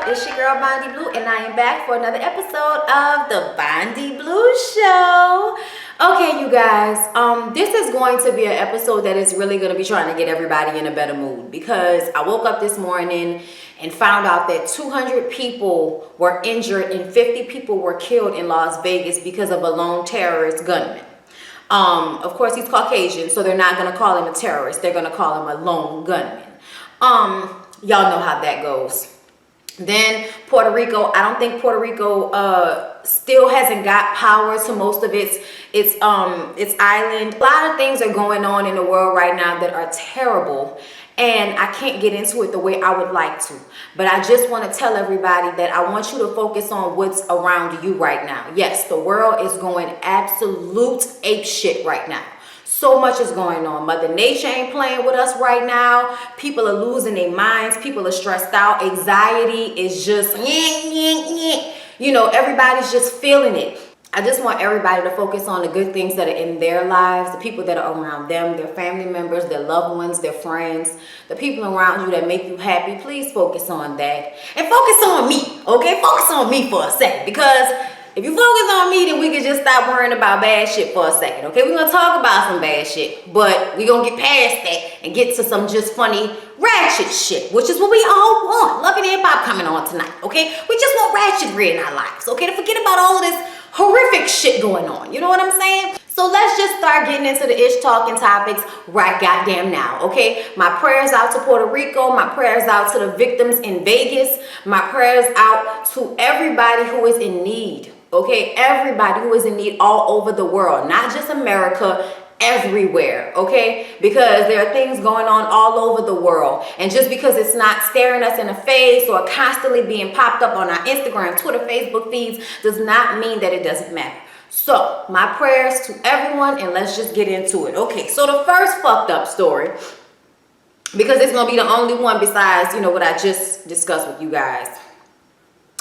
It's your girl Bondy Blue, and I am back for another episode of the Bondy Blue Show. Okay, you guys, this is going to be an episode that is really going to be trying to get everybody in a better mood, because I woke up this morning and found out that 200 people were injured and 50 people were killed in Las Vegas because of a lone terrorist gunman. Of course, he's Caucasian, so they're not going to call him a terrorist. They're going to call him a lone gunman. Y'all know how that goes. Then Puerto Rico, I don't think Puerto Rico still hasn't got power to most of its island. A lot of things are going on in the world right now that are terrible, and I can't get into it the way I would like to. But I just want to tell everybody that I want you to focus on what's around you right now. Yes, the world is going absolute ape shit right now. So much is going on. Mother Nature ain't playing with us right now. People are losing their minds. People are stressed out. Anxiety is just, you know, everybody's just feeling it. I just want everybody to focus on the good things that are in their lives, the people that are around them, their family members, their loved ones, their friends, the people around you that make you happy. Please focus on that. And focus on me, okay? Focus on me for a second, because if you focus on me, then we can just stop worrying about bad shit for a second, okay? We're going to talk about some bad shit, but we're going to get past that and get to some just funny, ratchet shit, which is what we all want. Love and Hip Hop coming on tonight, okay? We just want ratchetry in our lives, okay? To forget about all of this horrific shit going on. You know what I'm saying? So let's just start getting into the ish talking topics right goddamn now, okay? My prayers out to Puerto Rico. My prayers out to the victims in Vegas. My prayers out to everybody who is in need. Okay, everybody who is in need all over the world, not just America, everywhere, okay? Because there are things going on all over the world. And just because it's not staring us in the face or constantly being popped up on our Instagram, Twitter, Facebook feeds does not mean that it doesn't matter. So, my prayers to everyone, and let's just get into it. Okay, so the first fucked up story, because it's going to be the only one besides, you know, what I just discussed with you guys,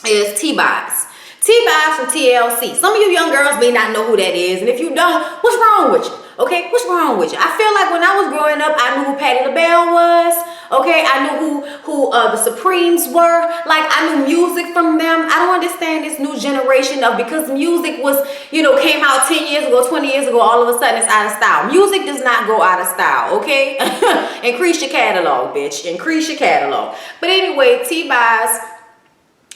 is T-Boz. T-Boz from TLC. Some of you young girls may not know who that is, and if you don't, what's wrong with you? Okay, what's wrong with you? I feel like when I was growing up, I knew who Patti LaBelle was. Okay, I knew who the Supremes were. Like, I knew music from them. I don't understand this new generation of, because music was, you know, came out 10 years ago, 20 years ago, all of a sudden it's out of style. Music does not go out of style, okay? Increase your catalog, bitch. Increase your catalog. But anyway, T-Boz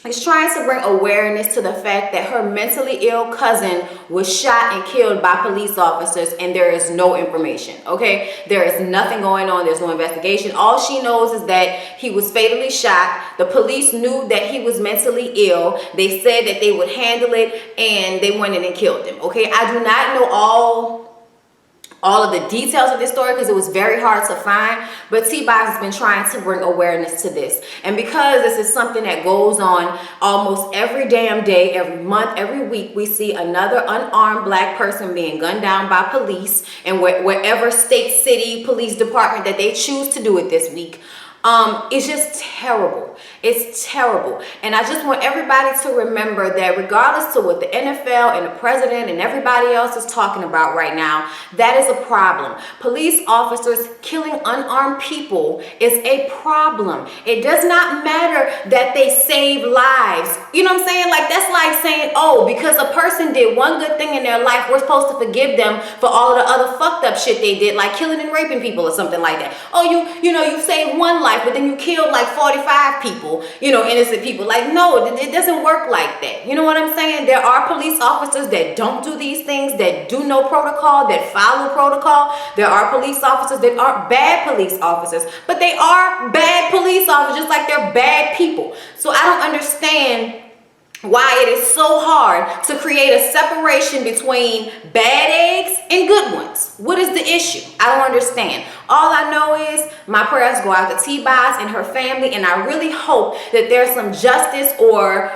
is trying to bring awareness to the fact that her mentally ill cousin was shot and killed by police officers, and there is no information, okay? There is nothing going on. There's no investigation. All she knows is that he was fatally shot. The police knew that he was mentally ill. They said that they would handle it, and they went in and killed him, okay? I do not know all of the details of this story because it was very hard to find, but T-Boz has been trying to bring awareness to this. And because this is something that goes on almost every damn day, every month, every week, we see another unarmed black person being gunned down by police in wherever state, city, police department that they choose to do it this week. It's just terrible. It's terrible. And I just want everybody to remember that regardless to what the NFL and the president and everybody else is talking about right now, that is a problem. Police officers killing unarmed people is a problem. It does not matter that they save lives. You know what I'm saying? Like, that's like saying, oh, because a person did one good thing in their life, we're supposed to forgive them for all of the other fucked up shit they did, like killing and raping people or something like that. Oh, you know, you saved one life, but then you killed like 45 people, you know, innocent people. Like, no, it doesn't work like that. You know what I'm saying? There are police officers that don't do these things, that do know protocol, that follow protocol. There are police officers that aren't bad police officers, but they are bad police officers, just like they're bad people. So I don't understand why it is so hard to create a separation between bad eggs and good ones. What is the issue? I don't understand. All I know is my prayers go out to T-Boz and her family, and I really hope that there's some justice, or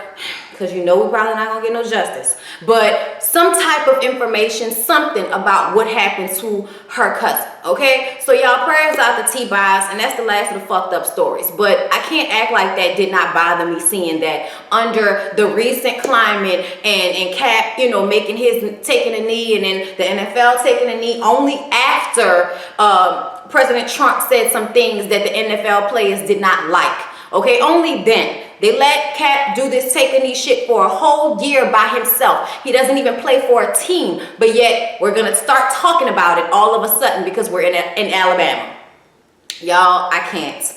because you know we're probably not gonna get no justice, but some type of information, something about what happened to her cousin. Okay, so y'all, prayers out to T-Boz, and that's the last of the fucked up stories. But I can't act like that did not bother me, seeing that under the recent climate and Cap, you know, taking a knee, and then the NFL taking a knee only after President Trump said some things that the NFL players did not like. Okay, only then. They let Cap do this take a knee shit for a whole year by himself. He doesn't even play for a team, but yet we're gonna start talking about it all of a sudden because we're in Alabama. Y'all, I can't.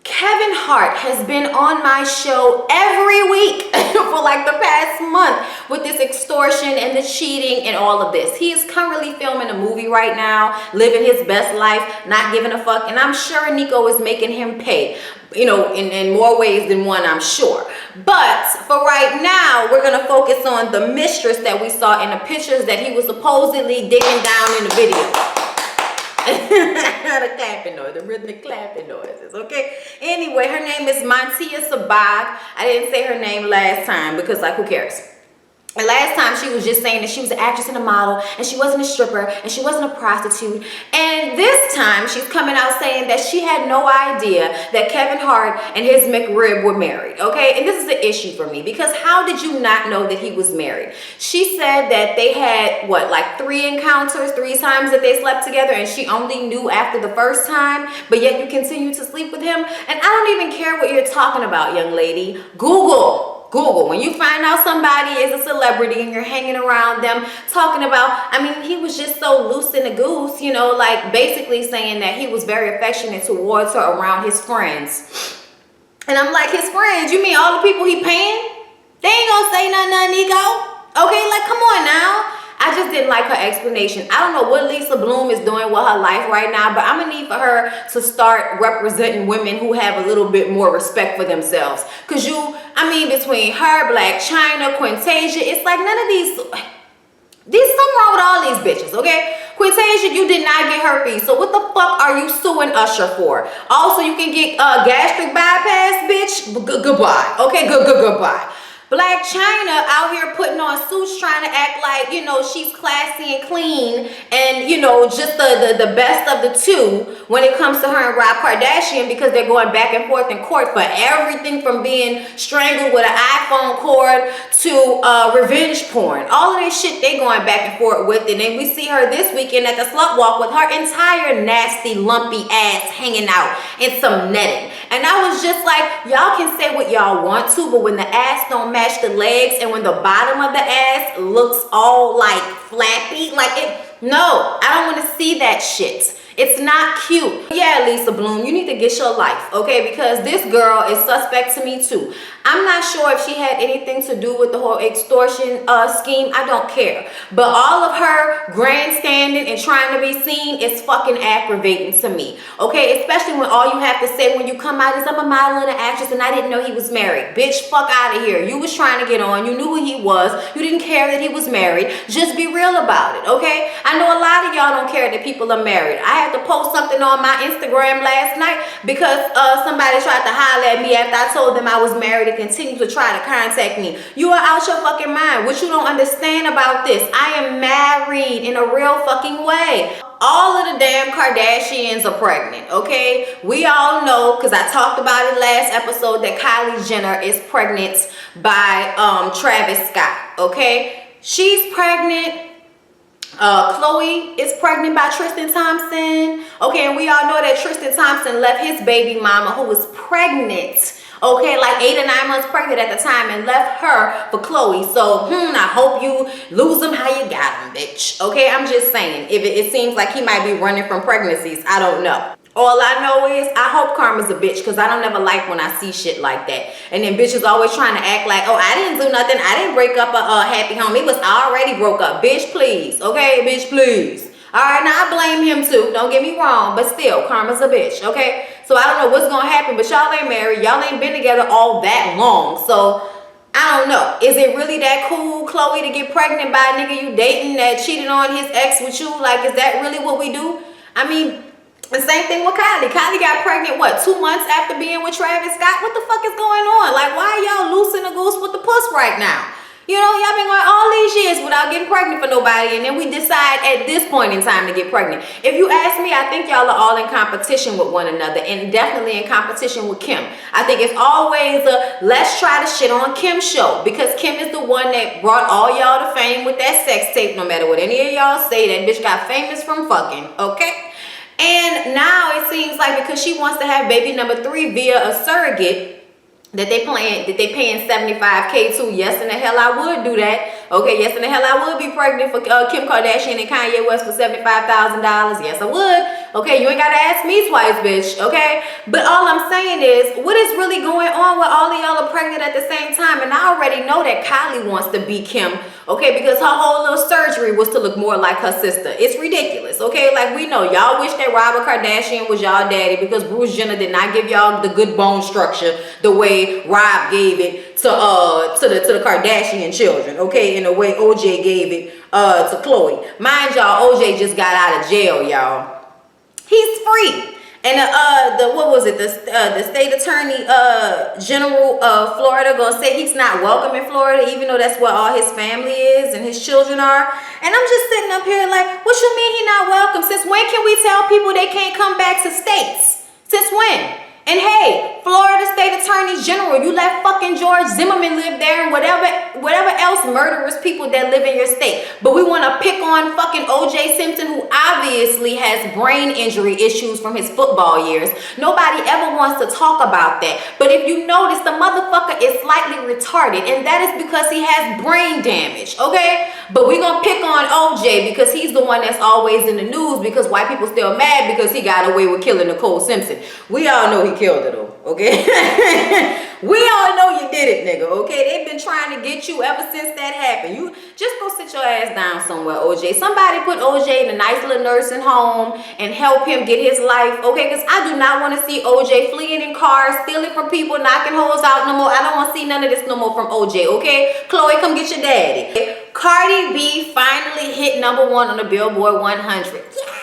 Kevin Hart has been on my show every week for like the past month with this extortion and the cheating and all of this. He is currently filming a movie right now, living his best life, not giving a fuck, and I'm sure Nico is making him pay, you know, in more ways than one, I'm sure. But for right now, we're gonna focus on the mistress that we saw in the pictures that he was supposedly digging down in the video. The clapping noise, the rhythmic clapping noises, okay? Anyway, her name is Montia Sabag. I didn't say her name last time because, like, who cares? And last time she was just saying that she was an actress and a model, and she wasn't a stripper, and she wasn't a prostitute. And this time she's coming out saying that she had no idea that Kevin Hart and his McRib were married, okay? And this is the issue for me, because how did you not know that he was married? She said that they had, what, like 3 encounters, 3 times that they slept together, and she only knew after the first time, but yet you continue to sleep with him? And I don't even care what you're talking about, young lady. Google. When you find out somebody is a celebrity and you're hanging around them talking about, I mean, he was just so loose in the goose, you know, like basically saying that he was very affectionate towards her around his friends. And I'm like, his friends? You mean all the people he paying? They ain't gonna say nothing, Nico. Okay, like, come on now. I just didn't like her explanation. I don't know what Lisa Bloom is doing with her life right now, but I'm gonna need for her to start representing women who have a little bit more respect for themselves. Cause between her, Black China, Quintasia, it's like none of these, there's something wrong with all these bitches, okay? Quintasia, you did not get herpes, so what the fuck are you suing Usher for? Also, you can get gastric bypass, bitch. Goodbye, okay? Goodbye. Black China out here putting on suits trying to act like, you know, she's classy and clean and, you know, just the best of the two when it comes to her and Rob Kardashian, because they're going back and forth in court for everything from being strangled with an iPhone cord to revenge porn. All of this shit they going back and forth with. And then we see her this weekend at the slut walk with her entire nasty lumpy ass hanging out in some netting. And I was just like, y'all can say what y'all want to, but when the ass don't match the legs and when the bottom of the ass looks all like flappy, like it, no, I don't want to see that shit. It's not cute. Yeah, Lisa Bloom, you need to get your life, okay? Because this girl is suspect to me too. I'm not sure if she had anything to do with the whole extortion scheme. I don't care. But all of her grandstanding and trying to be seen is fucking aggravating to me, okay? Especially when all you have to say when you come out is, I'm a model and an actress and I didn't know he was married. Bitch, fuck out of here. You was trying to get on. You knew who he was. You didn't care that he was married. Just be real about it, okay? I know a lot of y'all don't care that people are married. I had to post something on my Instagram last night because somebody tried to holler at me after I told them I was married and continue to try to contact me. You are out your fucking mind. What you don't understand about this, I am married in a real fucking way. All of the damn Kardashians are pregnant, okay? We all know, because I talked about it last episode, that Kylie Jenner is pregnant by Travis Scott, okay? She's pregnant. Khloe is pregnant by Tristan Thompson. Okay, and we all know that Tristan Thompson left his baby mama, who was pregnant, okay, like 8 or 9 months pregnant at the time, and left her for Khloe. So, I hope you lose him how you got him, bitch. Okay, I'm just saying, if it seems like he might be running from pregnancies, I don't know. All I know is I hope karma's a bitch, because I don't ever like when I see shit like that. And then bitches always trying to act like, oh, I didn't do nothing. I didn't break up a happy home. It was already broke up. Bitch, please. Okay, bitch, please. All right, now I blame him too. Don't get me wrong. But still, karma's a bitch, okay? So I don't know what's going to happen, but y'all ain't married. Y'all ain't been together all that long. So I don't know. Is it really that cool, Khloe, to get pregnant by a nigga you dating that cheated on his ex with you? Like, is that really what we do? I mean, the same thing with Kylie. Kylie got pregnant, what, 2 months after being with Travis Scott? What the fuck is going on? Like, why are y'all loosing the goose with the puss right now? You know, y'all been going all these years without getting pregnant for nobody, and then we decide at this point in time to get pregnant. If you ask me, I think y'all are all in competition with one another, and definitely in competition with Kim. I think it's always a let's try to shit on Kim's show, because Kim is the one that brought all y'all to fame with that sex tape. No matter what any of y'all say, that bitch got famous from fucking, okay? And now it seems like because she wants to have baby number 3 via a surrogate, that they paying $75K to. Yes, in the hell I would do that. Okay, yes, in the hell I would be pregnant for Kim Kardashian and Kanye West for $75,000. Yes, I would. Okay, you ain't gotta ask me twice, bitch. Okay, but all I'm saying is, what is really going on with all of y'all are pregnant at the same time? And I already know that Kylie wants to be Kim. Okay, because her whole little surgery was to look more like her sister. It's ridiculous. Okay, like we know y'all wish that Robert Kardashian was y'all daddy because Bruce Jenner did not give y'all the good bone structure the way Rob gave it to the Kardashian children. Okay, in the way OJ gave it to Khloe. Mind y'all, OJ just got out of jail, y'all. He's free. And what was it? The state attorney general of Florida gonna say he's not welcome in Florida, even though that's where all his family is and his children are. And I'm just sitting up here like, what you mean he not welcome? Since when can we tell people they can't come back to states? Since when? And hey, Florida State Attorney General, you let fucking George Zimmerman live there and whatever else murderous people that live in your state. But we want to pick on fucking OJ Simpson, who obviously has brain injury issues from his football years. Nobody ever wants to talk about that. But if you notice, the motherfucker is slightly retarded, and that is because he has brain damage, okay? But we're going to pick on OJ because he's the one that's always in the news because white people still mad because he got away with killing Nicole Simpson. We all know he killed her though, okay? We all know you did it, nigga, okay? They've been trying to get you ever since that happened. You just go sit your ass down somewhere, OJ. Somebody put OJ in a nice little nursing home and help him get his life, okay? Because I do not want to see OJ fleeing in cars, stealing from people, knocking hoes out no more. I don't want to see none of this no more from OJ, okay? Khloe, come get your daddy. Cardi B finally hit #1 on the Billboard 100. Yeah.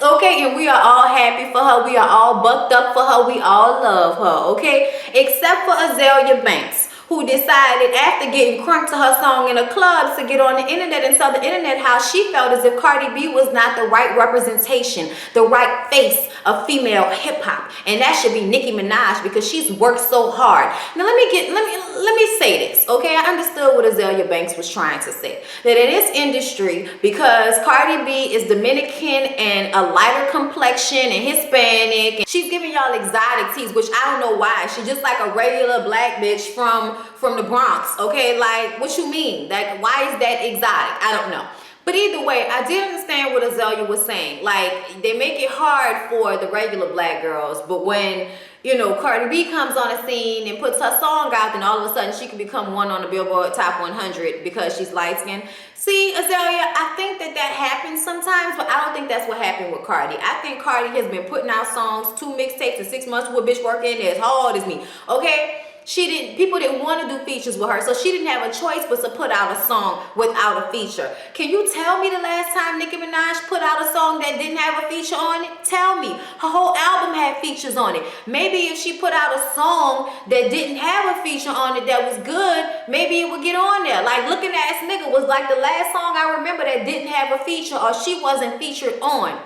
Okay, and we are all happy for her. We are all bucked up for her. We all love her, okay? Except for Azealia Banks, who decided after getting crunk to her song in a club to get on the internet and tell the internet how she felt as if Cardi B was not the right representation, the right face of female hip-hop. And that should be Nicki Minaj because she's worked so hard. Now let me say this, okay? I understood what Azealia Banks was trying to say. That in this industry, because Cardi B is Dominican and a lighter complexion and Hispanic, and she's giving y'all exotic teas, which I don't know why. She's just like a regular black bitch from the Bronx, okay? Like, what you mean? Like, why is that exotic? I don't know. But either way, I did understand what Azealia was saying. Like, they make it hard for the regular black girls, but when, you know, Cardi B comes on the scene and puts her song out, then all of a sudden she can become one on the Billboard Top 100 because she's light-skinned. See, Azealia, I think that happens sometimes, but I don't think that's what happened with Cardi. I think Cardi has been putting out songs, 2 mixtapes in 6 months with a bitch working as hard as me, okay? People didn't want to do features with her, so she didn't have a choice but to put out a song without a feature. Can you tell me the last time Nicki Minaj put out a song that didn't have a feature on it? Tell me. Her whole album had features on it. Maybe if she put out a song that didn't have a feature on it that was good, maybe it would get on there. Like Looking Ass Nigga was like the last song I remember that didn't have a feature or she wasn't featured on.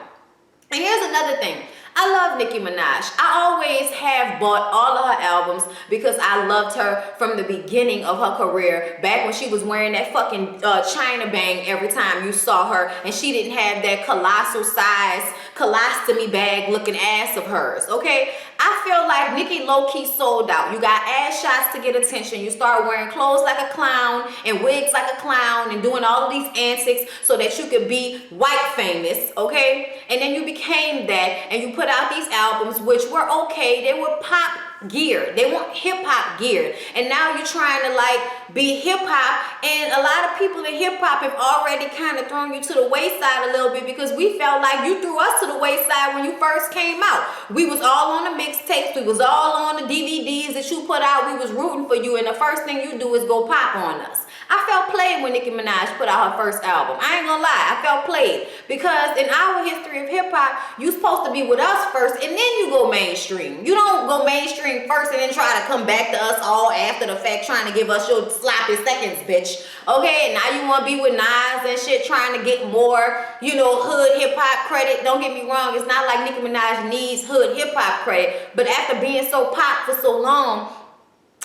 And here's another thing. I love Nicki Minaj. I always have bought all of her albums because I loved her from the beginning of her career, back when she was wearing that fucking China bang every time you saw her, and she didn't have that colossal size colostomy bag looking ass of hers, okay? I feel like Nicki low-key sold out. You got ass shots to get attention. You start wearing clothes like a clown and wigs like a clown and doing all of these antics so that you could be white famous, okay? And then you became that and you put out these albums which were okay. They were pop geared. They want hip-hop geared. And now you're trying to like be hip-hop, and a lot of people in hip-hop have already kind of thrown you to the wayside a little bit, because we felt like you threw us to the wayside when you first came out. We was all on the mixtapes, we was all on the DVDs that you put out, we was rooting for you, and the first thing you do is go pop on us. I felt played when Nicki Minaj put out her first album. I ain't gonna lie, I felt played. Because in our history of hip hop, you supposed to be with us first and then you go mainstream. You don't go mainstream first and then try to come back to us all after the fact trying to give us your sloppy seconds, bitch. Okay, now you wanna be with Nas and shit trying to get more, you know, hood hip hop credit. Don't get me wrong, it's not like Nicki Minaj needs hood hip hop credit, but after being so pop for so long,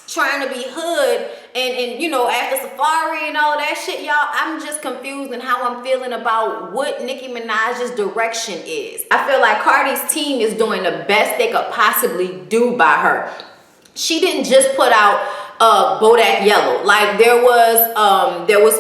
trying to be hood and you know, after Safari and all that shit, y'all, I'm just confused in how I'm feeling about what Nicki Minaj's direction is. I feel like Cardi's team is doing the best they could possibly do by her. She didn't just put out Bodak Yellow. Like there was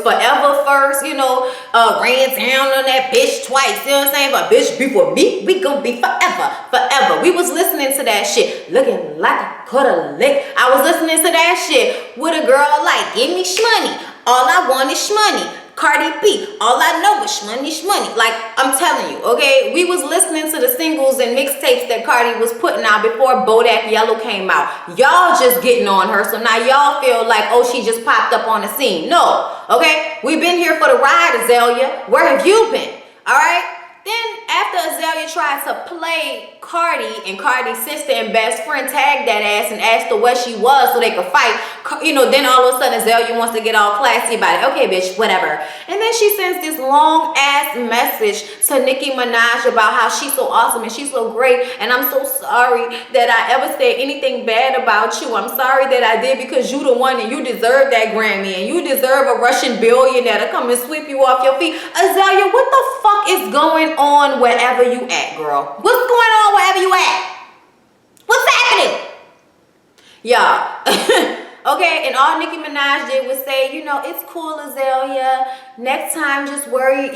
Forever first, you know, ran down on that bitch twice, you know what I'm saying? But bitch before me, we gonna be forever. We was listening to that shit, looking like I coulda lick. I was listening to that shit with a girl like, give me shmoney. All I want is shmoney. Cardi B, all I know is shmoney. Like, I'm telling you, okay? We was listening to the singles and mixtapes that Cardi was putting out before Bodak Yellow came out. Y'all just getting on her, so now y'all feel like, oh, she just popped up on the scene. No, okay? We've been here for the ride, Azealia. Where have you been? All right? Then after Azealia tried to play Cardi and Cardi's sister and best friend tagged that ass and asked her where she was so they could fight, you know, then all of a sudden Azealia wants to get all classy about it. Okay, bitch, whatever. And then she sends this long ass message to Nicki Minaj about how she's so awesome and she's so great, and I'm so sorry that I ever said anything bad about you. I'm sorry that I did, because you the one and you deserve that Grammy and you deserve a Russian billionaire to come and sweep you off your feet. Azealia, what the fuck is going on wherever you at, girl? What's going on wherever you at? What's happening? Y'all. Okay, and all Nicki Minaj did was say, you know, it's cool, Azealia. Next time, just worry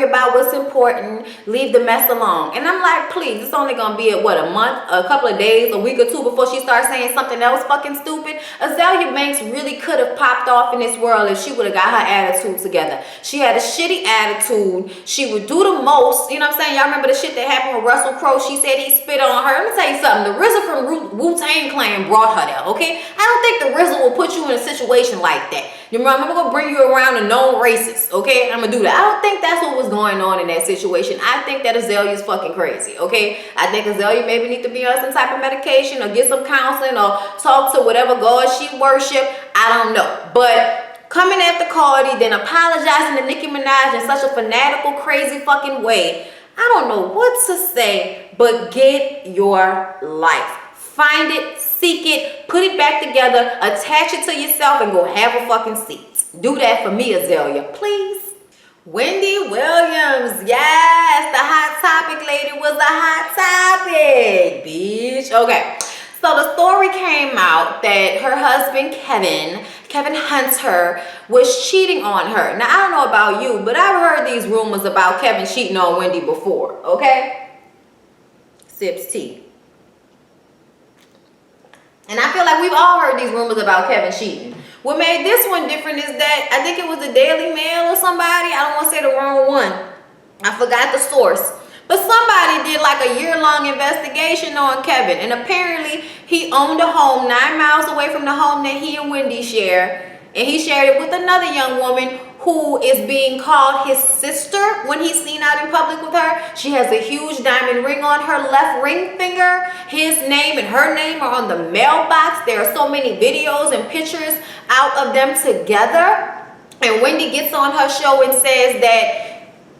about what's important. Leave the mess alone. And I'm like, please, it's only gonna be what, a month, a couple of days, a week or two before she starts saying something else fucking stupid. Azealia Banks really could have popped off in this world if she would have got her attitude together. She had a shitty attitude. She would do the most. You know what I'm saying? Y'all remember the shit that happened with Russell Crowe? She said he spit on her. Let me tell you something. The RZA from Wu-Tang Clan brought her there, okay? I don't think the RZA will put you in a situation like that. You remember, I'm gonna bring you around a known racist, okay? I'm gonna do that. I don't think that's what was going on in that situation. I think that Azealia is fucking crazy, okay? I think Azealia maybe need to be on some type of medication or get some counseling or talk to whatever God she worship. I don't know. But coming after Cardi, then apologizing to Nicki Minaj in such a fanatical, crazy fucking way, I don't know what to say, but get your life. Find it, seek it, put it back together, attach it to yourself, and go have a fucking seat. Do that for me, Azealia, please. Wendy Williams, yes, the hot topic lady was a hot topic, bitch. Okay, so the story came out that her husband, Kevin Hunter, was cheating on her. Now, I don't know about you, but I've heard these rumors about Kevin cheating on Wendy before, okay? Sips tea. And I feel like we've all heard these rumors about Kevin cheating. What made this one different is that I think it was the Daily Mail or somebody. I don't want to say the wrong one. I forgot the source. But somebody did like a year-long investigation on Kevin. And apparently he owned a home 9 miles away from the home that he and Wendy share. And he shared it with another young woman who is being called his sister when he's seen out in public with her. She has a huge diamond ring on her left ring finger. His name and her name are on the mailbox. There are so many videos and pictures out of them together. And Wendy gets on her show and says that,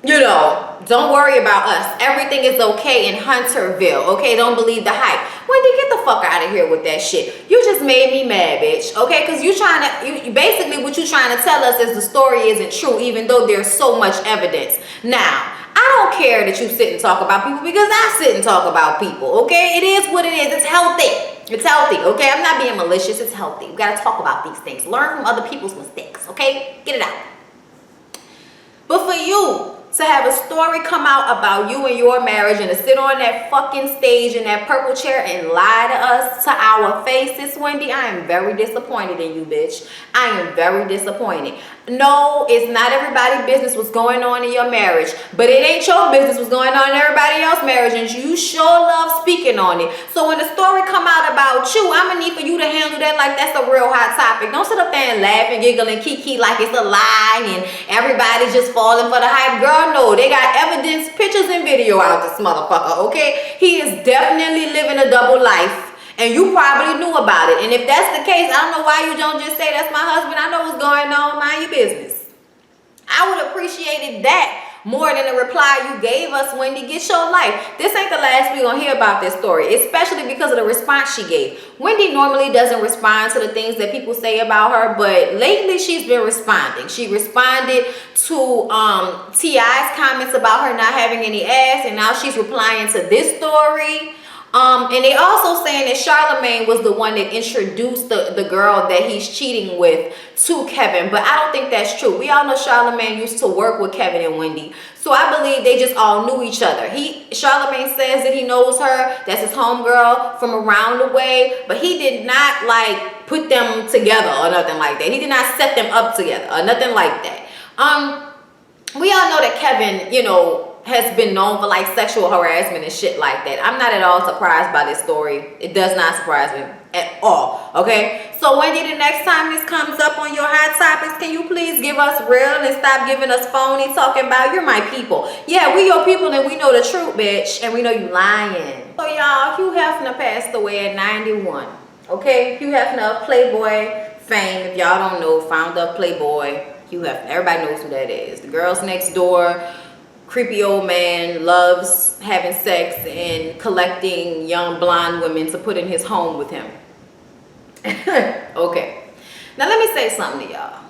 you know, don't worry about us. Everything is okay in Hunterville. Okay, don't believe the hype. Wendy, get the fuck out of here with that shit. You just made me mad, bitch. Okay, because basically what you're trying to tell us is the story isn't true, even though there's so much evidence. Now, I don't care that you sit and talk about people, because I sit and talk about people. Okay, it is what it is. It's healthy. It's healthy. Okay, I'm not being malicious. It's healthy. We gotta talk about these things. Learn from other people's mistakes. Okay, get it out. But for you to have a story come out about you and your marriage and to sit on that fucking stage in that purple chair and lie to us to our faces, Wendy, I am very disappointed in you, bitch. I am very disappointed. No, it's not everybody's business what's going on in your marriage, but it ain't your business what's going on in everybody else's marriage, and you sure love speaking on it. So when the story come out about you, I'm gonna need for you to handle that like that's a real hot topic. Don't sit up there and laugh and giggle and kiki like it's a lie and everybody's just falling for the hype. Girl, no, they got evidence, pictures and video out this motherfucker, okay? He is definitely living a double life. And you probably knew about it. And if that's the case, I don't know why you don't just say, that's my husband, I know what's going on, mind your business. I would have appreciated that more than the reply you gave us, Wendy. Get your life. This ain't the last we're going to hear about this story, especially because of the response she gave. Wendy normally doesn't respond to the things that people say about her, but lately she's been responding. She responded to T.I.'s comments about her not having any ass, and now she's replying to this story. And they also saying that Charlamagne was the one that introduced the girl that he's cheating with to Kevin, but I don't think that's true. We all know Charlamagne used to work with Kevin and Wendy, so I believe they just all knew each other. Charlamagne says that he knows her, that's his homegirl from around the way, but he did not like put them together or nothing like that. He did not set them up together or nothing like that. We all know that Kevin, you know, has been known for like sexual harassment and shit like that. I'm not at all surprised by this story. It does not surprise me at all, okay? So Wendy, the next time this comes up on your hot topics, can you please give us real and stop giving us phony talking about you're my people? Yeah, we your people and we know the truth, bitch, and we know you lying. So y'all, Hugh Hefner passed away at 91, okay? Hugh Hefner of Playboy fame, if y'all don't know, founder of Playboy, Hugh Hefner. Everybody knows who that is. The Girls Next Door, creepy old man, loves having sex and collecting young blonde women to put in his home with him. Okay, now let me say something to y'all.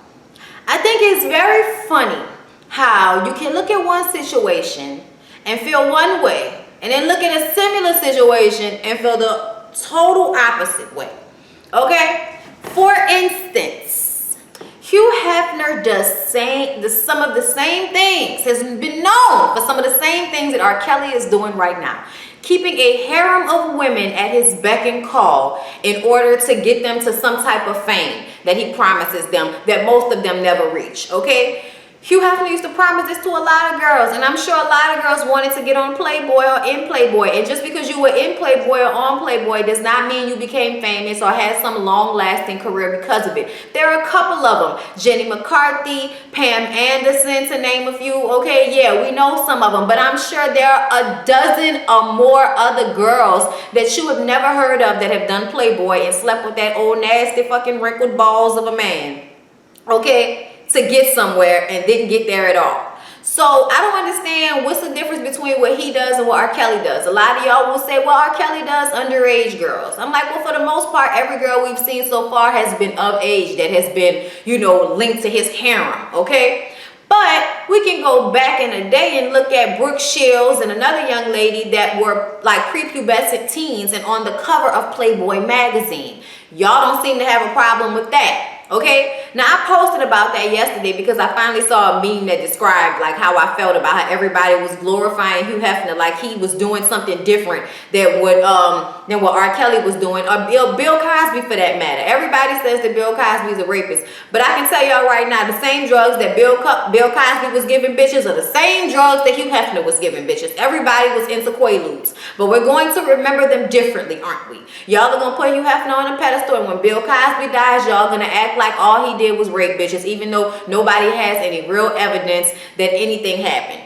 I think it's very funny how you can look at one situation and feel one way, and then look at a similar situation and feel the total opposite way. Okay, for instance, Hugh Hefner does some of the same things, has been known for some of the same things that R. Kelly is doing right now. Keeping a harem of women at his beck and call in order to get them to some type of fame that he promises them that most of them never reach, okay? Hugh Hefner used to promise this to a lot of girls, and I'm sure a lot of girls wanted to get on Playboy or in Playboy, and just because you were in Playboy or on Playboy does not mean you became famous or had some long-lasting career because of it. There are a couple of them, Jenny McCarthy, Pam Anderson, to name a few, okay? Yeah, we know some of them, but I'm sure there are a dozen or more other girls that you have never heard of that have done Playboy and slept with that old nasty fucking wrinkled balls of a man, okay? To get somewhere and didn't get there at all. So I don't understand what's the difference between what he does and what R. Kelly does. A lot of y'all will say, well, R. Kelly does underage girls. I'm like, well, for the most part, every girl we've seen so far has been of age that has been, you know, linked to his harem, okay? But we can go back in the day and look at Brooke Shields and another young lady that were like prepubescent teens and on the cover of Playboy magazine. Y'all don't seem to have a problem with that. Okay, now I posted about that yesterday because I finally saw a meme that described like how I felt about how everybody was glorifying Hugh Hefner like he was doing something different than what R. Kelly was doing, or Bill Cosby for that matter. Everybody says that Bill Cosby is a rapist, but I can tell y'all right now, the same drugs that Bill Cosby was giving bitches are the same drugs that Hugh Hefner was giving bitches. Everybody was into Quaaludes, but we're going to remember them differently, aren't we? Y'all are gonna put Hugh Hefner on a pedestal, and when Bill Cosby dies, y'all gonna act like all he did was rape bitches, even though nobody has any real evidence that anything happened.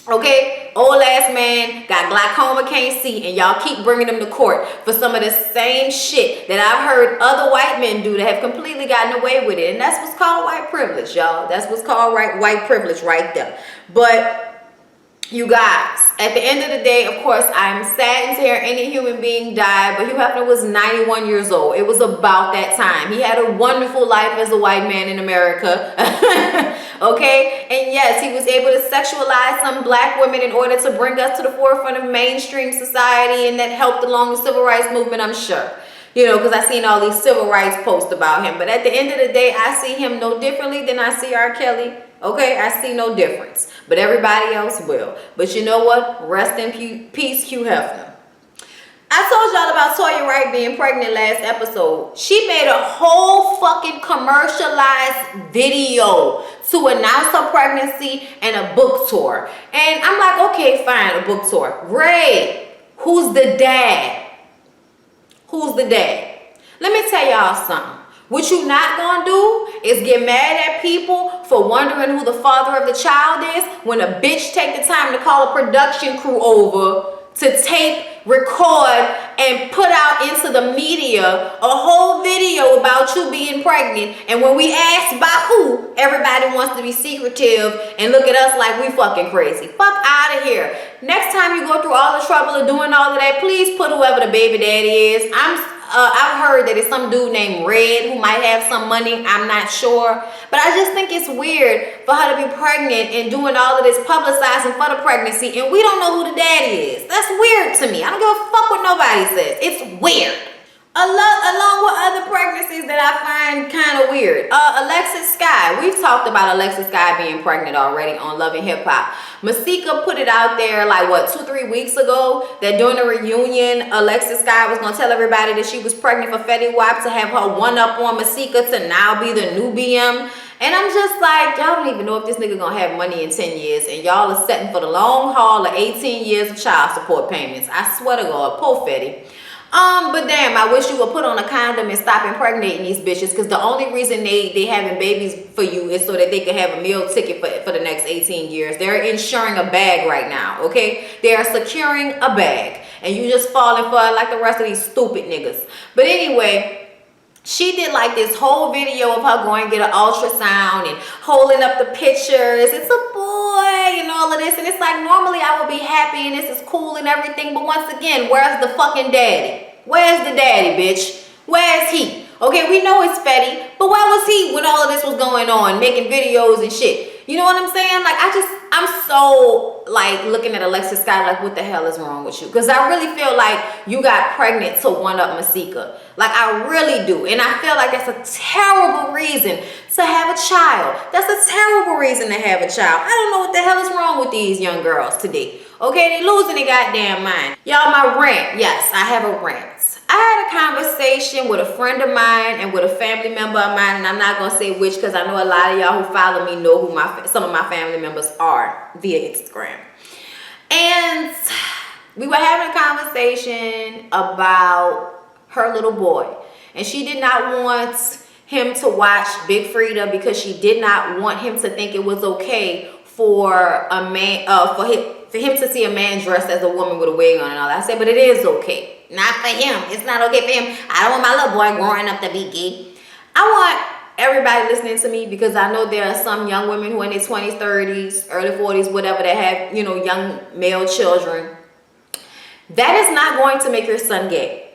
Okay, old ass man got glaucoma, can't see, and y'all keep bringing him to court for some of the same shit that I've heard other white men do that have completely gotten away with it. And that's what's called white privilege, y'all. That's what's called white privilege right there. But you guys, at the end of the day, of course, I'm saddened to hear any human being die, but Hugh Hefner was 91 years old. It was about that time. He had a wonderful life as a white man in America, okay? And yes, he was able to sexualize some black women in order to bring us to the forefront of mainstream society, and that helped along the civil rights movement, I'm sure. You know, because I've seen all these civil rights posts about him. But at the end of the day, I see him no differently than I see R. Kelly. Okay, I see no difference, but everybody else will. But you know what? Rest in peace, Hugh Hefner. I told y'all about Toya Wright being pregnant last episode. She made a whole fucking commercialized video to announce her pregnancy and a book tour. And I'm like, okay, fine, a book tour. Great. Who's the dad? Who's the dad? Let me tell y'all something. What you not gonna do is get mad at people for wondering who the father of the child is when a bitch take the time to call a production crew over to tape, record, and put out into the media a whole video about you being pregnant. And when we ask by who, everybody wants to be secretive and look at us like we fucking crazy. Fuck out of here. Next time you go through all the trouble of doing all of that, please put whoever the baby daddy is. I've heard that it's some dude named Red who might have some money. I'm not sure. But I just think it's weird for her to be pregnant and doing all of this publicizing for the pregnancy, and we don't know who the daddy is. That's weird to me. I don't give a fuck what nobody says. It's weird. Along with other pregnancies that I find kind of weird. Alexis Skyy. We've talked about Alexis Skyy being pregnant already on Love and Hip Hop. Masika put it out there like, what, 2-3 weeks ago, that during the reunion, Alexis Skyy was going to tell everybody that she was pregnant for Fetty Wap to have her one up on Masika to now be the new BM. And I'm just like, y'all don't even know if this nigga gonna have money in 10 years, and y'all are setting for the long haul of 18 years of child support payments. I swear to God, poor Fetty. But damn, I wish you would put on a condom and stop impregnating these bitches, because the only reason they having babies for you is so that they can have a meal ticket for the next 18 years. They're insuring a bag right now, okay? They are securing a bag, and you just falling for it like the rest of these stupid niggas. But anyway, she did like this whole video of her going to get an ultrasound and holding up the pictures. It's a boy and all of this. And it's like, normally I would be happy and this is cool and everything. But once again, where's the fucking daddy? Where's the daddy, bitch? Where's he? Okay, we know it's Fetty, but where was he when all of this was going on, making videos and shit? You know what I'm saying? Like, I'm so, like, looking at Alexis Skyy like, what the hell is wrong with you? Because I really feel like you got pregnant to one-up Masika. Like, I really do. And I feel like that's a terrible reason to have a child. That's a terrible reason to have a child. I don't know what the hell is wrong with these young girls today. Okay, they losing their goddamn mind. Y'all, my rant. Yes, I have a rant. I had a conversation with a friend of mine and with a family member of mine, and I'm not going to say which because I know a lot of y'all who follow me know who some of my family members are via Instagram. And we were having a conversation about her little boy, and she did not want him to watch Big Frida because she did not want him to think it was okay for a man, for him to see a man dressed as a woman with a wig on and all that. I said, but it is okay. Not for him. It's not okay for him. I don't want my little boy growing up to be gay. I want everybody listening to me, because I know there are some young women who are in their 20s, 30s, early 40s, whatever, that have, you know, young male children. That is not going to make your son gay.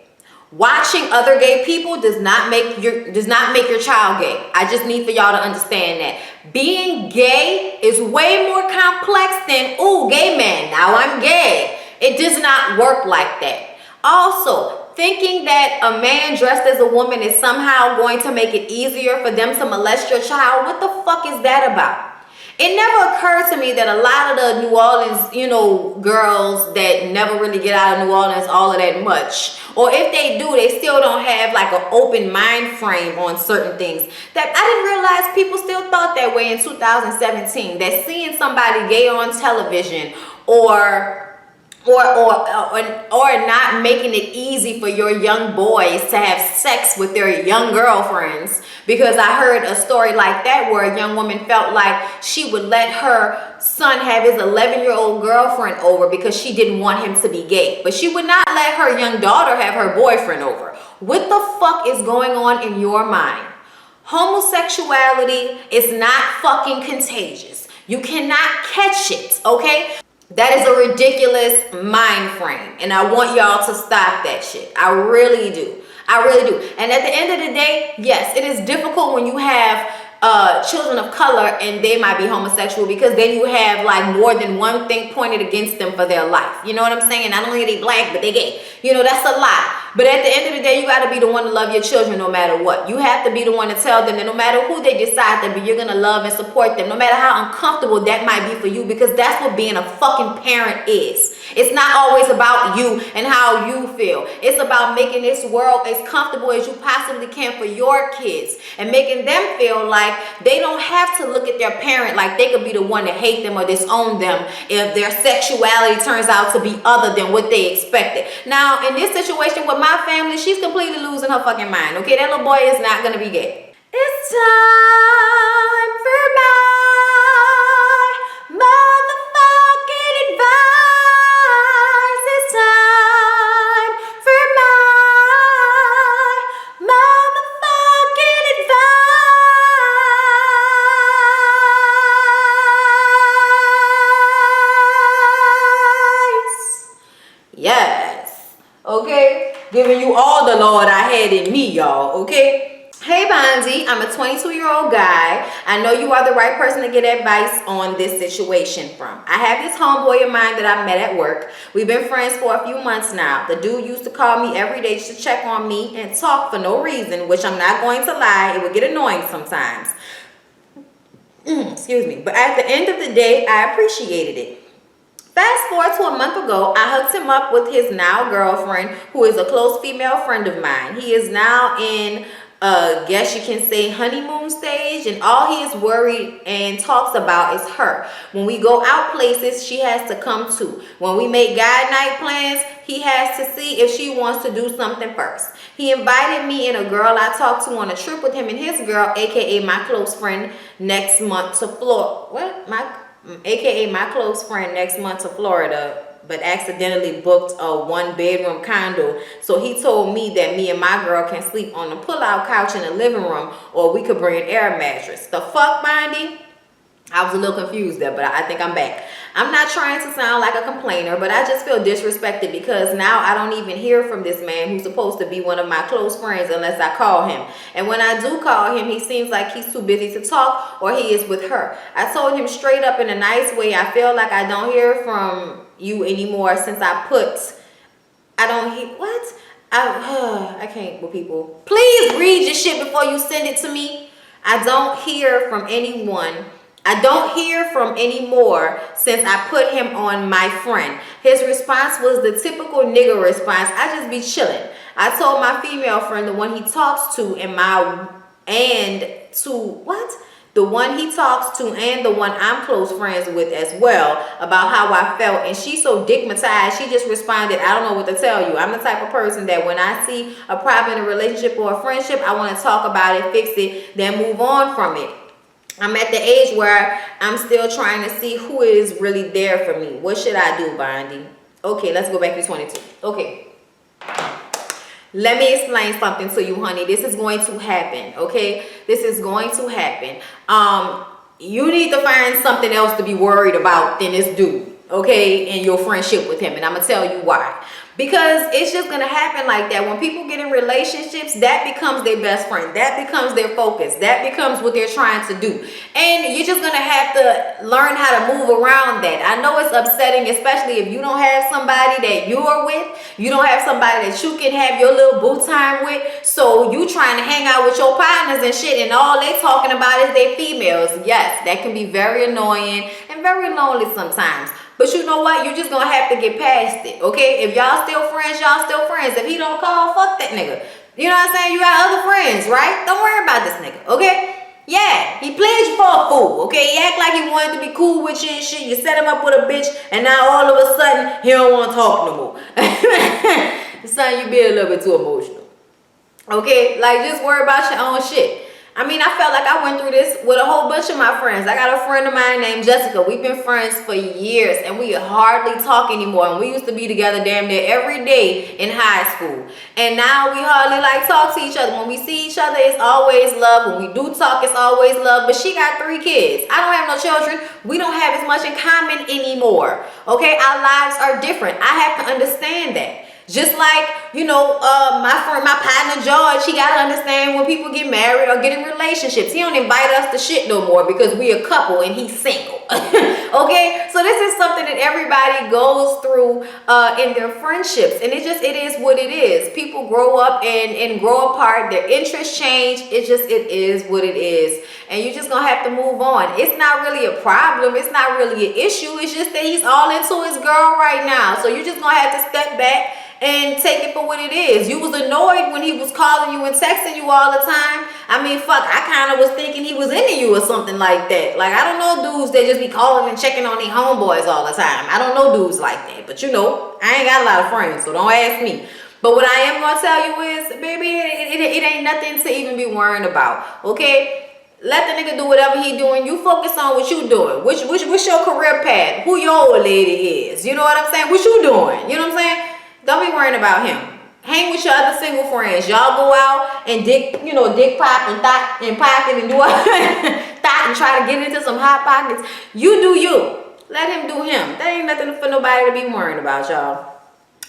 Watching other gay people does not make your child gay. I just need for y'all to understand that. Being gay is way more complex than, ooh, gay man, now I'm gay. It does not work like that. Also, thinking that a man dressed as a woman is somehow going to make it easier for them to molest your child, what the fuck is that about? It never occurred to me that a lot of the New Orleans, you know, girls that never really get out of New Orleans all of that much, or if they do, they still don't have like an open mind frame on certain things. That I didn't realize people still thought that way in 2017, that seeing somebody gay on television or not making it easy for your young boys to have sex with their young girlfriends. Because I heard a story like that where a young woman felt like she would let her son have his 11-year-old girlfriend over because she didn't want him to be gay. But she would not let her young daughter have her boyfriend over. What the fuck is going on in your mind? Homosexuality is not fucking contagious. You cannot catch it, okay? That is a ridiculous mind frame, and I want y'all to stop that shit. I really do. I really do. And at the end of the day, yes, it is difficult when you have children of color and they might be homosexual, because then you have like more than one thing pointed against them for their life. You know what I'm saying? Not only are they black, but they gay. You know, that's a lot. But at the end of the day, you got to be the one to love your children no matter what. You have to be the one to tell them that no matter who they decide to be, you're going to love and support them, no matter how uncomfortable that might be for you, because that's what being a fucking parent is. It's not always about you and how you feel. It's about making this world as comfortable as you possibly can for your kids and making them feel like they don't have to look at their parent like they could be the one to hate them or disown them if their sexuality turns out to be other than what they expected. Now, in this situation with my family, she's completely losing her fucking mind. Okay, that little boy is not gonna be gay. It's time for my motherfucking advice. It's time for my motherfucking advice. Yes. Okay, giving you all the Lord I had in me, y'all. Okay. Hey Bondy, I'm a 22-year-old guy. I know you are the right person to get advice on this situation from. I have this homeboy of mine that I met at work. We've been friends for a few months now. The dude used to call me every day just to check on me and talk for no reason, which I'm not going to lie, it would get annoying sometimes. Excuse me. But at the end of the day, I appreciated it. Fast forward to a month ago, I hooked him up with his now girlfriend, who is a close female friend of mine. He is now in, guess you can say, honeymoon stage, and all he is worried and talks about is her. When we go out places, she has to come too. When we make guy night plans, he has to see if she wants to do something first. He invited me and a girl I talked to on a trip with him and his girl, aka my close friend, next month to Florida. AKA my close friend next month to Florida, but accidentally booked a 1-bedroom condo. So he told me that me and my girl can sleep on the pull-out couch in the living room, or we could bring an air mattress. The fuck, Bondy? I was a little confused there, but I think I'm back. I'm not trying to sound like a complainer, but I just feel disrespected because now I don't even hear from this man who's supposed to be one of my close friends unless I call him. And when I do call him, he seems like he's too busy to talk, or he is with her. I told him straight up in a nice way, I feel like I don't hear from you anymore since I can't with people. Please read your shit before you send it to me. I don't hear from anyone. I don't hear from anymore since I put him on my friend. His response was the typical nigga response. I just be chilling. I told my female friend, the one he talks to, the one he talks to and the one I'm close friends with as well, about how I felt, and she's so digmatized, she just responded, I don't know what to tell you. I'm the type of person that when I see a problem in a relationship or a friendship, I want to talk about it, fix it, then move on from it. I'm at the age where I'm still trying to see who is really there for me. What should I do, Bondy? Okay, let's go back to 22. Okay. Let me explain something to you, honey. This is going to happen, okay? This is going to happen. You need to find something else to be worried about than this dude, okay? And your friendship with him. And I'm going to tell you why. Because it's just going to happen like that. When people get in relationships, that becomes their best friend. That becomes their focus. That becomes what they're trying to do. And you're just going to have to learn how to move around that. I know it's upsetting, especially if you don't have somebody that you're with. You don't have somebody that you can have your little boo time with. So you trying to hang out with your partners and shit, and all they talking about is they females. Yes, that can be very annoying and very lonely sometimes. But you know what? You're just going to have to get past it, okay? If y'all still friends, y'all still friends. If he don't call, fuck that nigga. You know what I'm saying? You got other friends, right? Don't worry about this nigga, okay? Yeah, he played you for a fool, okay? He act like he wanted to be cool with you and shit. You set him up with a bitch, and now all of a sudden, he don't want to talk no more. Son, you be a little bit too emotional, okay? Like, just worry about your own shit. I mean, I felt like I went through this with a whole bunch of my friends. I got a friend of mine named Jessica. We've been friends for years, and we hardly talk anymore. And we used to be together damn near every day in high school. And now we hardly like talk to each other. When we see each other, it's always love. When we do talk, it's always love. But she got 3 kids. I don't have no children. We don't have as much in common anymore. Okay, our lives are different. I have to understand that. Just like, you know, my partner George, he gotta understand when people get married or get in relationships. He don't invite us to shit no more because we a couple and he's single. Okay, so this is something that everybody goes through in their friendships, and it is what it is. People grow up and grow apart. Their interests change. It is what it is, and you're just gonna have to move on. It's not really a problem. It's not really an issue. It's just that he's all into his girl right now, so you're just gonna have to step back and take it for what it is. You was annoyed when he was calling you and texting you all the time. I mean, fuck, I kind of was thinking he was into you or something like that. Like, I don't know dudes that just be calling and checking on their homeboys all the time. I don't know dudes like that. But you know, I ain't got a lot of friends, so don't ask me. But what I am gonna tell you is, baby, it ain't nothing to even be worrying about, okay? Let the nigga do whatever he doing. You focus on what you doing. What's your career path? Who your old lady is. You know what I'm saying? What you doing? You know what I'm saying? Don't be worrying about him. Hang with your other single friends. Y'all go out and dick pop and thought and pocket and do thought and try to get into some hot pockets. You do you. Let him do him. That ain't nothing for nobody to be worrying about, y'all.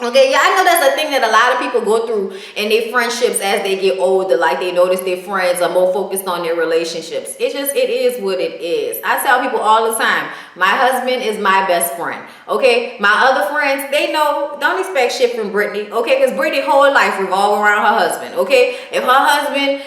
Okay, yeah, I know that's a thing that a lot of people go through in their friendships as they get older. Like, they notice their friends are more focused on their relationships. It is what it is. I tell people all the time, my husband is my best friend. Okay, my other friends, they know, don't expect shit from Brittany. Okay, because Brittany's whole life revolves around her husband. Okay, if her husband,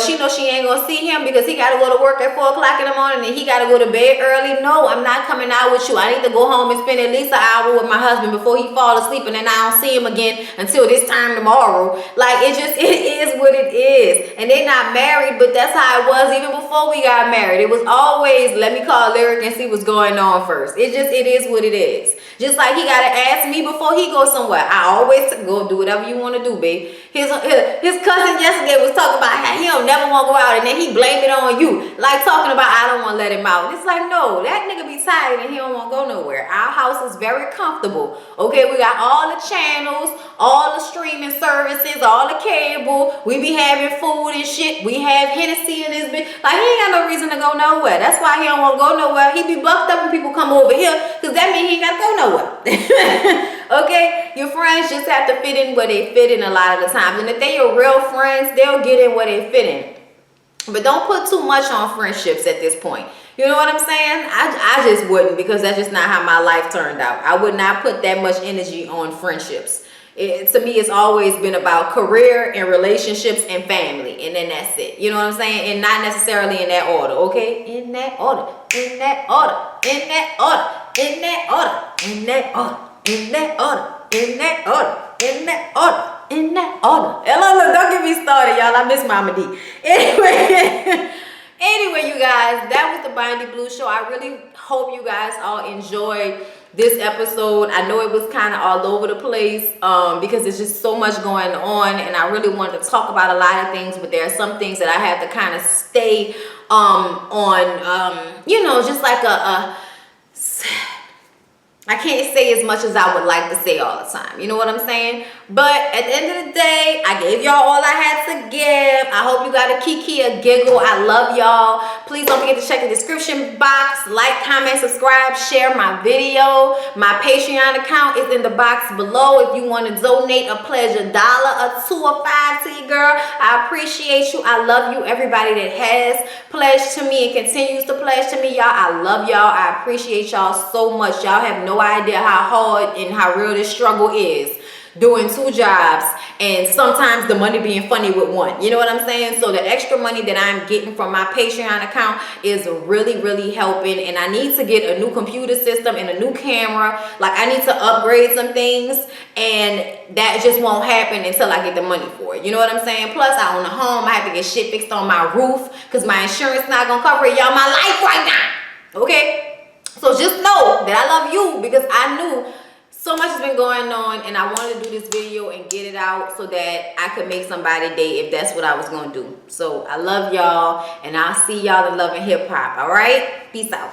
she knows she ain't gonna see him because he gotta go to work at 4 o'clock in the morning and he gotta go to bed early. No, I'm not coming out with you. I need to go home and spend at least an hour with my husband before he fall asleep, and then I don't see him again until this time tomorrow. Like, it is what it is. And they're not married, but that's how it was even before we got married. It was always, let me call Lyric and see what's going on first. It is what it is. Just like he gotta ask me before he goes somewhere. I always go do whatever you want to do, babe. His cousin yesterday was talking about how he don't never want to go out, and then he blame it on you, like talking about I don't want to let him out. It's like, no, that nigga be tired and he don't want to go nowhere. Our house is very comfortable. Okay, we got all the channels, all the streaming services, all the cable. We be having food and shit. We have Hennessy in this bitch. Like, he ain't got no reason to go nowhere. That's why he don't want to go nowhere. He be bucked up when people come over here, because that means he ain't got to go nowhere. Okay, your friends just have to fit in where they fit in a lot of the times, and if they your real friends, they'll get in where they fit in. But don't put too much on friendships at this point. You know what I'm saying? I just wouldn't, because that's just not how my life turned out. I would not put that much energy on friendships. To me, it's always been about career and relationships and family, and then that's it. You know what I'm saying? And not necessarily in that order, okay? In that order, in that order, in that order, in that order, in that order, in that order, in that order, in that order, in that order. Hello, don't get me started, y'all. I miss Mama D. Anyway, you guys, that was the Bondy Blue Show. I really hope you guys all enjoyed this episode. I know it was kind of all over the place because there's just so much going on, and I really wanted to talk about a lot of things, but there are some things that I have to kind of stay on, you know, just like I can't say as much as I would like to say all the time. You know what I'm saying? But at the end of the day, I gave y'all all I had to give. I hope you got a kiki, a giggle. I love y'all. Please don't forget to check the description box. Like, comment, subscribe, share my video. My Patreon account is in the box below if you want to donate a pledge $1, a $2, or $5 to your girl. I appreciate you. I love you. Everybody that has pledged to me and continues to pledge to me, y'all. I love y'all. I appreciate y'all so much. Y'all have no idea how hard and how real this struggle is, doing 2 jobs and sometimes the money being funny with one. You know what I'm saying? So the extra money that I'm getting from my Patreon account is really helping, and I need to get a new computer system and a new camera. Like, I need to upgrade some things, and that just won't happen until I get the money for it. You know what I'm saying? Plus, I own a home. I have to get shit fixed on my roof because my insurance not gonna cover it, y'all. My life right now, okay? So just know that I love you, because I knew so much has been going on, and I wanted to do this video and get it out so that I could make somebody day if that's what I was going to do. So I love y'all, and I'll see y'all in Love and Hip Hop. All right? Peace out.